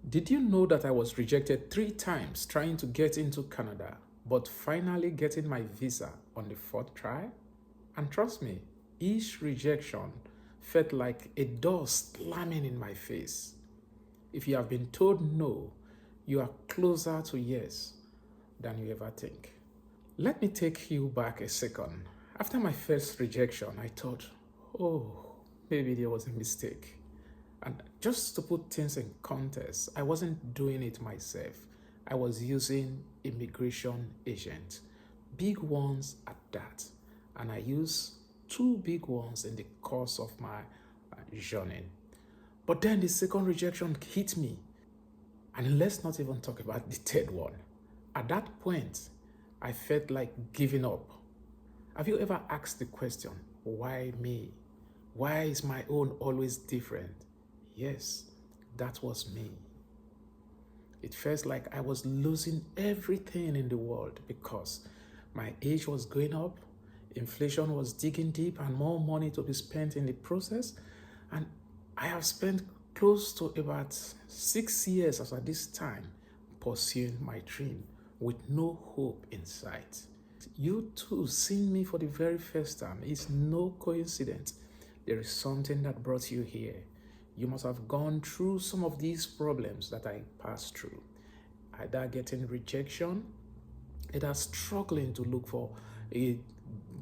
Did you know that I was rejected 3 times trying to get into Canada, but finally getting my visa on the 4th try? And trust me, each rejection felt like a door slamming in my face. If you have been told no, you are closer to yes than you ever think. Let me take you back a second. After my first rejection, I thought, oh, maybe there was a mistake. And just to put things in context, I wasn't doing it myself. I was using immigration agents, big ones at that. And I used 2 big ones in the course of my journey. But then the second rejection hit me. And let's not even talk about the third one. At that point, I felt like giving up. Have you ever asked the question, why me? Why is my own always different? Yes, that was me. It felt like I was losing everything in the world because my age was going up, inflation was digging deep, and more money to be spent in the process. And I have spent close to about 6 years as at this time pursuing my dream with no hope in sight. You too seeing me for the very first time is no coincidence. There is something that brought you here. You must have gone through some of these problems that I passed through. Either getting rejection, either struggling to look for a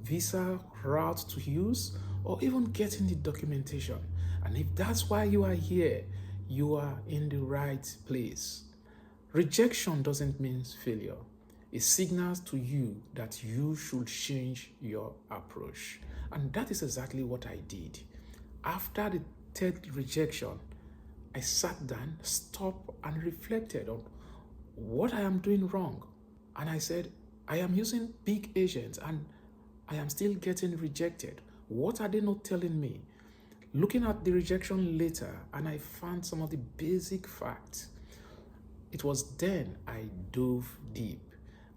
visa route to use, or even getting the documentation. And if that's why you are here, you are in the right place. Rejection doesn't mean failure. It signals to you that you should change your approach. And that is exactly what I did. After the 3rd rejection, I sat down, stopped, and reflected on what I am doing wrong. And I said, I am using big agents and I am still getting rejected. What are they not telling me? Looking at the rejection later, and I found some of the basic facts. It was then I dove deep.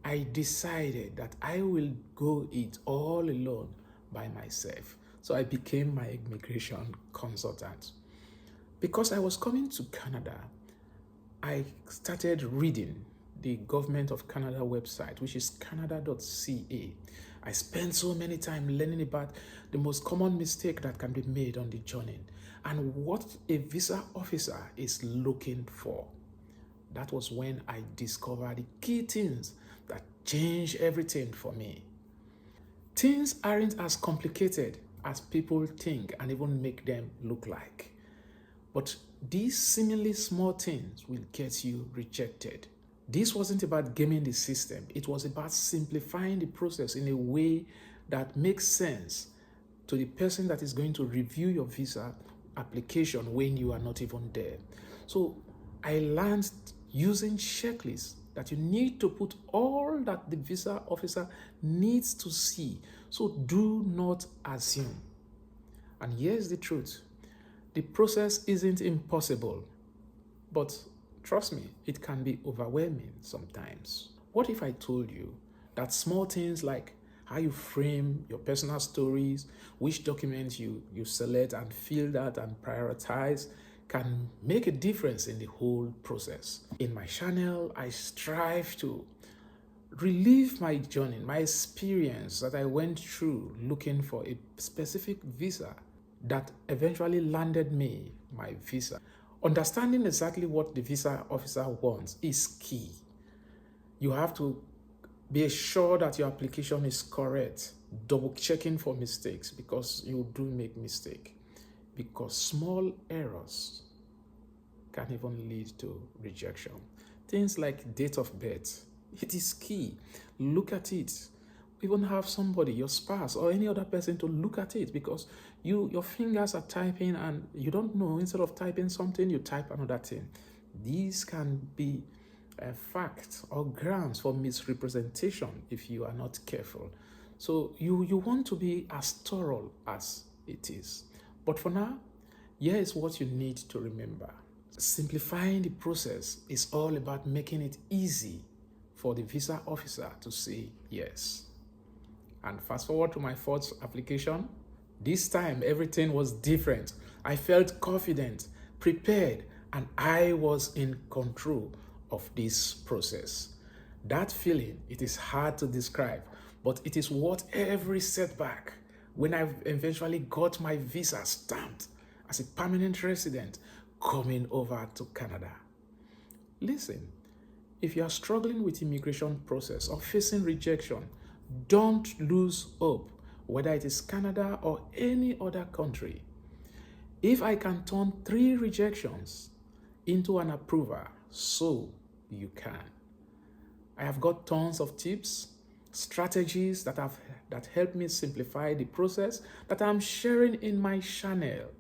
I decided that I will go it all alone by myself. So I became my immigration consultant. Because I was coming to Canada, I started reading the Government of Canada website, which is canada.ca. I spent so many time learning about the most common mistake that can be made on the journey and what a visa officer is looking for. That was when I discovered the key things that changed everything for me. Things aren't as complicated as people think and even make them look like. But these seemingly small things will get you rejected. This wasn't about gaming the system. It was about simplifying the process in a way that makes sense to the person that is going to review your visa application when you are not even there. So I learned using checklists that you need to put all that the visa officer needs to see. So do not assume. And here's the truth. The process isn't impossible, but trust me, it can be overwhelming sometimes. What if I told you that small things like how you frame your personal stories, which documents you select and fill that and prioritize can make a difference in the whole process. In my channel, I strive to relive my journey, my experience that I went through looking for a specific visa that eventually landed me my visa. Understanding exactly what the visa officer wants is key. You have to be sure that your application is correct, double checking for mistakes because you do make mistakes. Because small errors can even lead to rejection. Things like date of birth, it is key. Look at it. Even have somebody, your spouse or any other person, to look at it because your fingers are typing and you don't know, instead of typing something, you type another thing. These can be a fact or grounds for misrepresentation if you are not careful. So you want to be as thorough as it is. But for now, here is what you need to remember. Simplifying the process is all about making it easy for the visa officer to say yes. And fast forward to my 4th application. This time, everything was different. I felt confident, prepared, and I was in control of this process. That feeling, it is hard to describe, but it is worth every setback. When I eventually got my visa stamped as a permanent resident coming over to Canada. Listen, if you are struggling with immigration process or facing rejection, don't lose hope, whether it is Canada or any other country. If I can turn 3 rejections into an approval, so you can. I have got tons of tips, strategies that help me simplify the process that I'm sharing in my channel.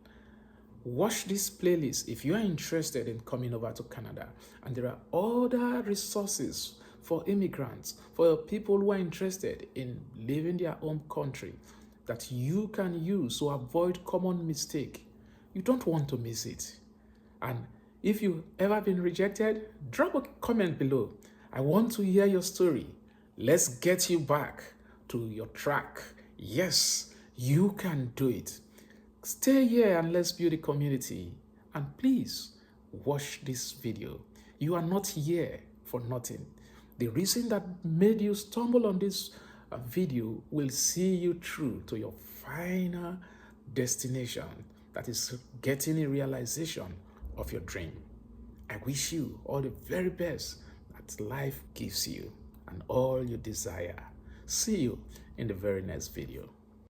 Watch this playlist if you are interested in coming over to Canada. And there are other resources for immigrants, for people who are interested in leaving their home country that you can use to avoid common mistake. You don't want to miss it. And if you've ever been rejected, drop a comment below. I want to hear your story. Let's get you back to your track. Yes, you can do it. Stay here and let's build a community. And please, watch this video. You are not here for nothing. The reason that made you stumble on this video will see you through to your final destination. That is getting a realization of your dream. I wish you all the very best that life gives you and all you desire. See you in the very next video.